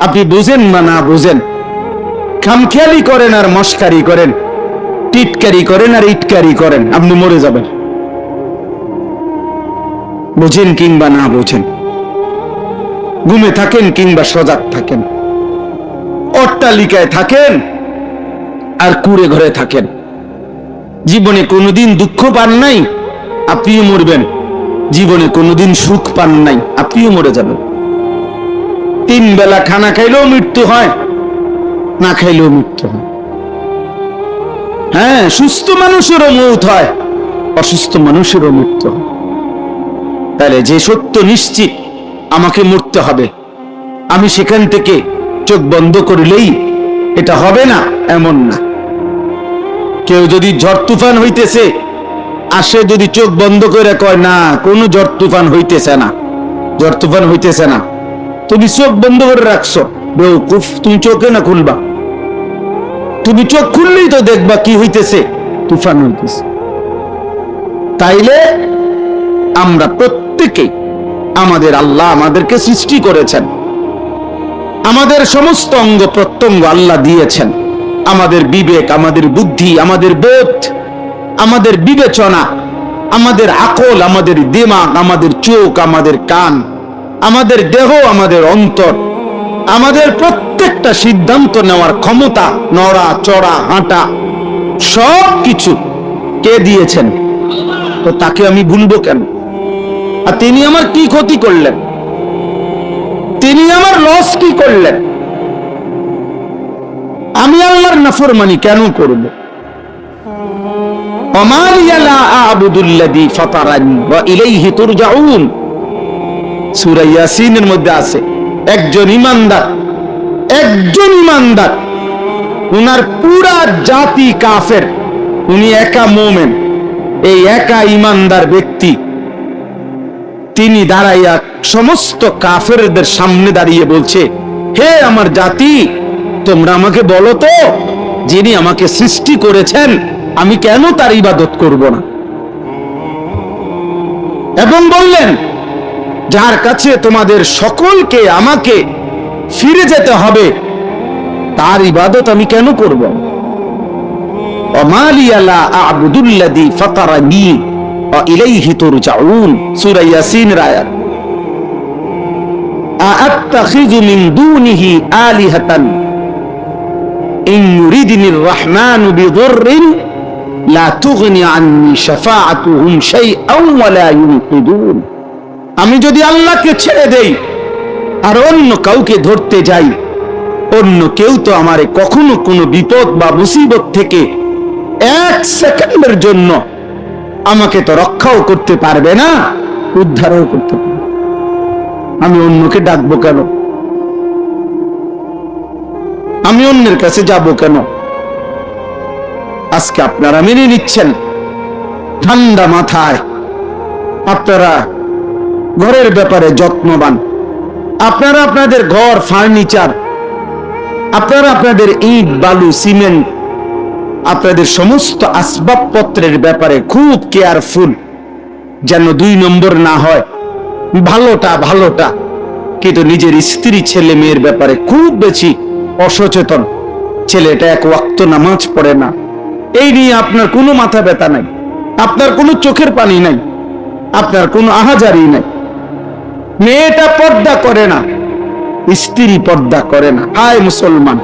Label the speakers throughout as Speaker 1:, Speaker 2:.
Speaker 1: আপনি বুঝেন বা না বুঝেন, খামখেয়ালি করেন আর মস্কারি করেন, টিটকারি করেন আর ইটকারি করেন, আপনি মরে যাবেন। বুঝেন কিংবা না বুঝেন, ঘুমে থাকেন কিংবা সজাগ থাকেন, অট্টালিকায় থাকেন আর কুড়ে ঘরে থাকেন, জীবনে কোনোদিন দুঃখ পান নাই, আপনিও মরবেন। জীবনে কোনোদিন সুখ পান নাই, আপনিও মরে যাবেন। 3 বেলা খানা খাইলেও মৃত্যু হয়, না খাইলেও মৃত্যু হয়। হ্যাঁ, সুস্থ মানুষেরও মৌত হয়, অসুস্থ মানুষেরও মৃত্যু হয়। তাহলে যে সত্য নিশ্চিত আমাকে মরতে হবে, আমি সেখান থেকে চোখ বন্ধ করলেই এটা হবে না, এমন না। কেউ যদি ঝড় তুফান হইতেছে আসে, যদি চোখ বন্ধ করে কয় না কোনো ঝড় তুফান হইতেছে না, ঝড় তুফান হইতেছে না, তুমি চোখ বন্ধ করে রাখছো, বেওকুফ, তুমি চোখে না খুলবা। তুমি চোখ খুললেই তো দেখবা কি হইতেছে, তুফান হইতেছে। তাইলে আমরা প্রত্যেকে, আমাদের আল্লাহ আমাদেরকে সৃষ্টি করেছেন, আমাদের সমস্ত অঙ্গ প্রত্যঙ্গ আল্লাহ দিয়েছেন, আমাদের বিবেক, আমাদের বুদ্ধি, আমাদের বোধ, আমাদের বিবেচনা, আমাদের আকল, আমাদের দিমাগ, আমাদের চোখ, আমাদের কান, আমাদের দেহ, আমাদের অন্তর, আমাদের প্রত্যেকটা সিদ্ধান্ত নেওয়ার ক্ষমতা, নড়া চড়া হাঁটা, সব কিছু কে দিয়েছেন? তো তাকে আমি ভুলবো কেন? আর তিনি আমার কি ক্ষতি করলেন? তিনি আমার লস কি করলেন? আমি আল্লাহর নাফরমানি কেন করব? ওমালিয়া লা আ'বুদুল্লাযী ফাতারানি ওয়া ইলাইহি তুরজাউন। সূরা ইয়াসিনের মধ্যে আছে, একজন ইমানদার, উনার পুরা জাতি কাফের, উনি একা মুমিন। এই একা ইমানদার ব্যক্তি তিনি দাঁড়াইয়া সমস্ত কাফেরদের সামনে দাঁড়িয়ে বলছে, হে আমার জাতি, তোমরা আমাকে বলো তো, যিনি আমাকে সৃষ্টি করেছেন আমি কেন তার ইবাদত করব না? এবং বললেন, যার কাছে তোমাদের সকলকে আমাকে ফিরে যেতে হবে তার ইবাদত আমি কেন করব? ওমালিয়া লা আ'বুদুল্লাযী ফাতারানি ওয়া ইলাইহি তুরজাউন, সূরা ইয়াসিনের আয়াত। আ'আত্তাখিযু মিন দুনিহি আলিহাতান ইন ইউরিদনির রাহমানু বিদুররিন লা তুগনি আন্নী শাফাআতুহুম শাইআন ওয়া লা ইউনকিদুন। আমি যদি আল্লাহকে ছেড়ে দেই আর অন্য কাউকে ধরতে যাই, অন্য কেউ তো আমারে কখনো কোনো বিপদ বা মুসিবত থেকে 1 সেকেন্ডের জন্য আমাকে তো রক্ষাও করতে পারবে না, উদ্ধারও করতে পারবে। আমি অন্যকে ডাকবো কেন? আমি অন্যের কাছে যাব কেন? আজকে আপনারা মেনে নিচ্ছেন, ঠান্ডা মাথায় আপনারা ঘরের ব্যাপারে যত্নবান, আপনারা আপনাদের ঘর, ফার্নিচার, আপনারা আপনাদের ইট, বালু, সিমেন্ট, আপনাদের সমস্ত আসবাবপত্রের ব্যাপারে খুব কেয়ারফুল, যেন 2 নম্বর না হয়, ভালোটা। কিন্তু নিজের স্ত্রী, ছেলে মেয়ের ব্যাপারে খুব বেশি অসচেতন। ছেলেটা 1 ওয়াক্ত নামাজ পড়ে না, এই নিয়ে আপনার কোনো মাথা ব্যথা নাই, আপনার কোনো চোখের পানি নাই, আপনার কোনো আহাজারি নাই। মেয়েটা পর্দা করে না, স্ত্রী পর্দা করে না, হায় মুসলমান,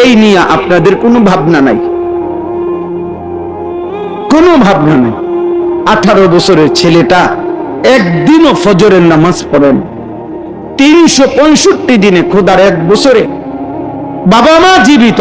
Speaker 1: এই নিয়ে আপনাদের কোনো ভাবনা নাই, কোনো ভাবনা নাই। 18 বছরের ছেলেটা একদিনও ফজরের নামাজ পড়েন, 365 দিনে, খোদার 1 বছরে বাবা মা জীবিত,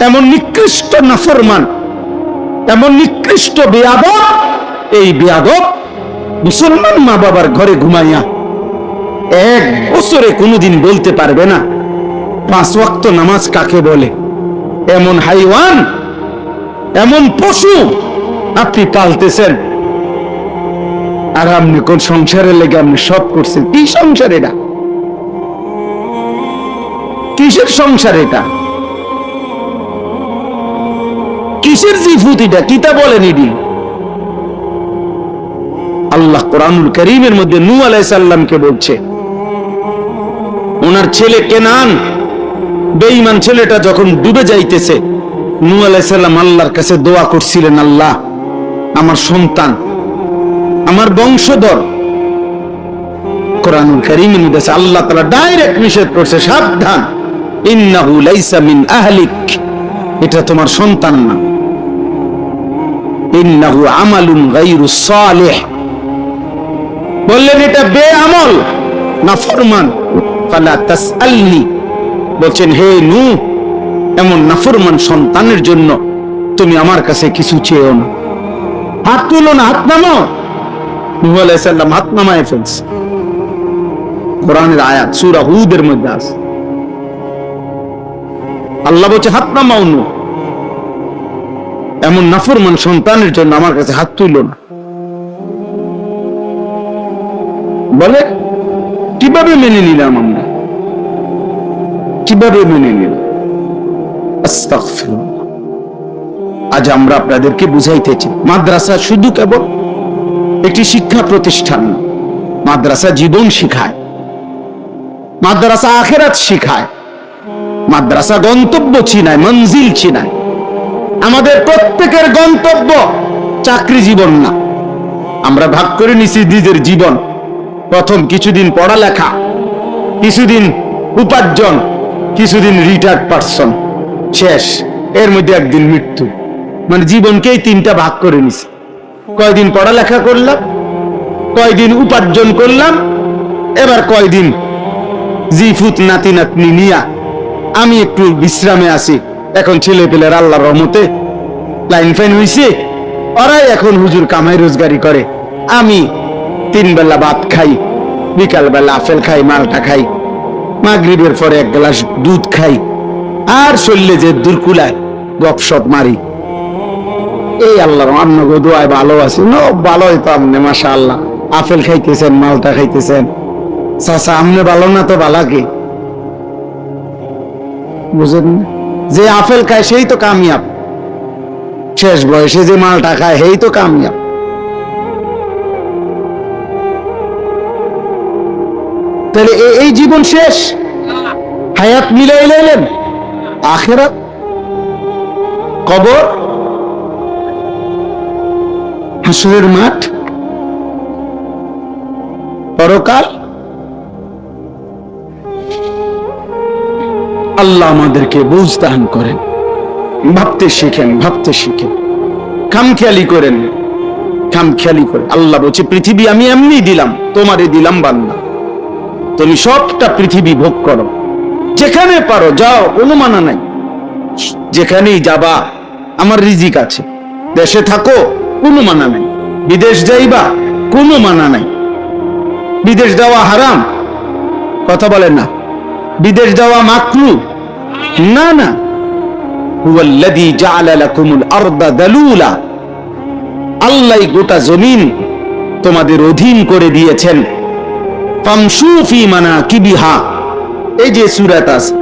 Speaker 1: এমন নিকৃষ্ট নাফরমান, এমন নিকৃষ্ট বেয়াদব, এই বেয়াদব মুসলমান মা বাবার ঘরে ঘুমাইয়া 1 বছরে কোনোদিন বলতে পারবে না 5 ওয়াক্ত নামাজ কাকে বলে। এমন হাইওয়ান, এমন পশু আপনি পালতেছেন, আর আপনি কোন সংসারের লেগে আপনি সব করছেন? কি সংসার এটা? কিসের সংসার এটা? কিসের জিফুতিটা? কিতা বলেন এটি? আল্লাহ কোরআনুল কারীমের মধ্যে নূহ আলাইহিস সালামকে বলছে, ওনার ছেলে কেনান, বেঈমান ছেলেটা যখন ডুবে যাইতেছে, নূহ আলাইহিস সালাম আল্লাহর কাছে দোয়া করছিলেন, আল্লাহ আমার সন্তান, আমার বংশধর। কোরআনুল কারীমের মধ্যে আল্লাহ তাআলা ডাইরেক্ট নিষেধ করছে, সাবধান, ইন্নাহু লাইসা মিন আহলিক, এটা তোমার সন্তান না, ইন্নাহু আমালুন গায়রু সালিহ, বললেন এটা বেআমল, নাফরমান, ফালা তাসআলনি, বলছেন হে নূহ, এমন নাফরমান সন্তানের জন্য তুমি আমার কাছে কিছু চেয়েও না। হাত তুলো না, হাত নামাও। নূহ আলাইহিস সালাম হাত নামায় ফেলছে। কোরআনের আয়াত সূরা হুদের মধ্যে আছে, আল্লাহ বলছে হাত নামাও নূহ, এমন নাফরমান সন্তানের জন্য আমার কাছে হাত তুলো না। বলে কিভাবে মেনে নিলাম আমরা, কিভাবে মেনে নিলাম? আস্তাগফিরুল্লাহ। আজ আমরা আপনাদেরকে বুঝাইতেছি, মাদ্রাসা শুধু কেবল একটি শিক্ষা প্রতিষ্ঠান না, মাদ্রাসা জীবন শিখায়, মাদ্রাসা আখিরাত শিখায়, মাদ্রাসা গন্তব্য চিনায়, মঞ্জিল চিনায়। আমাদের প্রত্যেকের গন্তব্য চাকরি জীবন না। আমরা ভাগ করে নিছি নিজের জীবন, প্রথম কিছুদিন পড়ালেখা, কিছুদিন উপার্জন, কিছুদিন রিটায়ার্ড পারসন, শেষ, এর মধ্যে একদিন মৃত্যু। মানে জীবনকেই তিনটা ভাগ করে নিছি। কয়দিন পড়ালেখা করলাম, কয়দিন উপার্জন করলাম, এবার কয়দিন জিফুত নাতি নাতনি নিয়া আমি একটু বিশ্রামে আছি। এখন ছেলে পেলের আল্লাহর রহমতে লাইন ফাইন হইছে, ওরাই এখন হুজুর কামাই রোজগারি করে, আমি 3 বেলা ভাত খাই, বিকাল বেলা আপেল খাই, মালটা খাই, মাগরিবের পরে 1 গ্লাস দুধ খাই, আর শরীরে যে দুর্কুলায় গপসপ মারি। এই আল্লাহর অন্য দোয়ায় ভালো আছে, ভালোই তো আপনি মাশাআল্লাহ, আপেল খাইতেছেন, মালটা খাইতেছেন, চাচা আমনে ভালো না তো ভালা কি? বুঝেন না? যে আপেল খায় সেই তো কামিয়াব, শেষ বয়সে যে মালটা খায় সেই তো কামিয়াব। তাহলে এই জীবন শেষ, হায়াত মিলাইলেন, আখিরাত, কবর, হাসরের মাঠ, পরকাল। আল্লাহ আমাদেরকে বুঝ দান করেন, ভাবতে শিখেন, ভাবতে শিখেন, খামখেয়ালি করেন, খামখেয়ালি করেন। আল্লাহ বলছে পৃথিবী আমি এমনি দিলাম, তোমারে দিলাম বান্দা, তুমি সবটা পৃথিবী ভোগ করো, যেখানে পারো যাও, কোনো মানা নাই, যেখানেই যাবা আমার রিজিক আছে। দেশে থাকো, কোনো মানা নাই, বিদেশ যাইবা, কোনো মানা নাই। বিদেশ যাওয়া হারাম, কথা বলেন না, বিদেশ যাওয়া মাকরু না, না। হুয়াল্লাযী জাআলা লাকুমুল আরদা দালুলা, আল্লাহ গোটা জমিন তোমাদের অধীন করে দিয়েছেন। ফামশু ফি মানাকিবিহা, এই যে সূরাত আছে,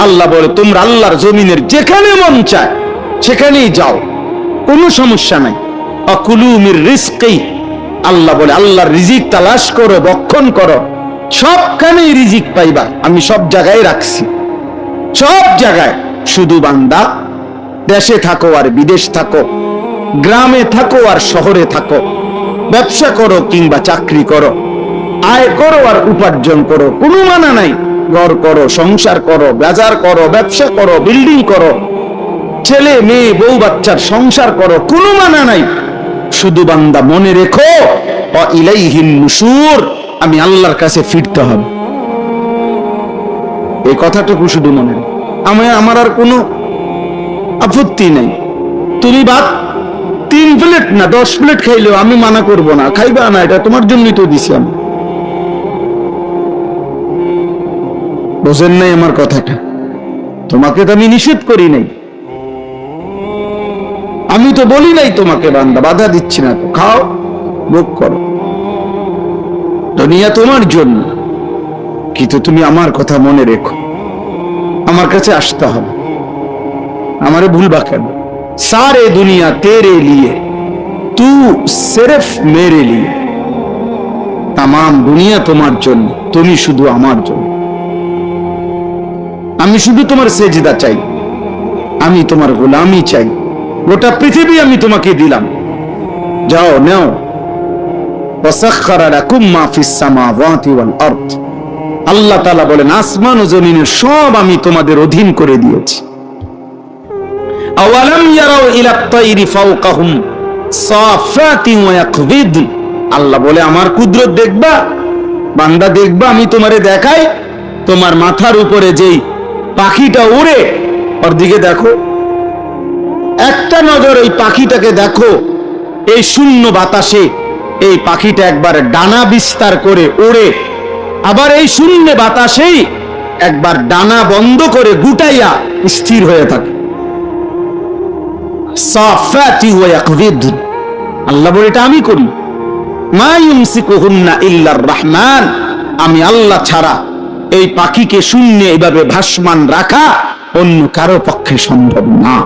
Speaker 1: আল্লাহ বলে তোমরা আল্লাহর জমিনের যেখানে মন চায় সেখানেই যাও, কোনো সমস্যা নাই। আকুলু মির রিজকি, আল্লাহ বলে আল্লাহর রিজিক তালাশ করো, বক্ষণ করো, সবখানেই রিজিক পাইবা, আমি সব জায়গায় রাখছি, সব জায়গায়। শুধু বান্দা দেশে থাকো আর বিদেশ থাকো, গ্রামে থাকো আর শহরে থাকো, ব্যবসা করো কিংবা চাকরি করো, আয় করো আর উপার্জন করো, কোনো মানা নাই। ঘর করো, সংসার করো, বাজার করো, ব্যবসা করো, বিল্ডিং করো, ছেলে মেয়ে বউ বাচ্চার সংসার করো, কোনো মানা নাই। শুধু বান্দা মনে রেখো, ওয়া ইলাইহিন নুশুর, আমি আল্লাহর কাছে ফিরতে হবে। এই কথাটুকু শুধু মনে রেখো। আমার আর কোনো আপত্তি নাই, তুমি ভাত 3 প্লেট না 10 প্লেট খাইলেও আমি মানা করব না, খাইবা না, এটা তোমার জন্যই তো দিছি আমি। বোঝেন নাই আমার কথাটা? তোমাকে তো আমি নিষেধ করি নাই, আমি তো বলি নাই তোমাকে বান্দা, বাধা দিচ্ছি না তো, খাও ভোগ করো, দুনিয়া তোমার জন্য। কিন্তু তুমি আমার কথা মনে রেখো, আমার কাছে আসতে হবে, আমারে ভুলবা কেন? सारे दुनिया तेरे लिए, तू सिर्फ मेरे लिए, तमाम दुनिया तुम्हार জন্য, তুমি শুধু আমার জন্য। আমি শুধু তোমার সেজদা চাই, আমি তোমার গোলামি চাই, গোটা পৃথিবী আমি তোমাকে দিলাম, যাও নেও। ওয়াসাখখারা লাকুম মা ফিস সামাওয়াতি ওয়াল আরদ, আল্লাহ তাআলা বলেন আসমান ও জমিনের সব আমি তোমাদের অধীন করে দিয়েছি। আওয়ালাম ইয়ারাউ ইলা তাইরি ফাওকাহুম সাফাতিন ওয়া ইয়াকবিদ, আল্লাহ বলে আমার কুদরত দেখবা বান্দা, দেখবা আমি তোমারে দেখাই, তোমার মাথার উপরে যেই পাখিটা উড়ে ওর দিকে দেখো, একটা নজর এই পাখিটাকে দেখো, এই শূন্য বাতাসে এই পাখিটা একবার ডানা বিস্তার করে ওড়ে, আবার এই শূন্য বাতাসেই একবার ডানা বন্ধ করে গুটাইয়া স্থির হয়ে থাকে। সাফাতি ওয়া ইয়াকবিদ, আল্লাহ বলে এটা আমি করি। মা ইউমসিকুহুন্না ইল্লার রহমান, আমি আল্লাহ ছাড়া এই পাখিকে শূন্যে এভাবে ভাসমান রাখা অন্য কারো পক্ষে সম্ভব না।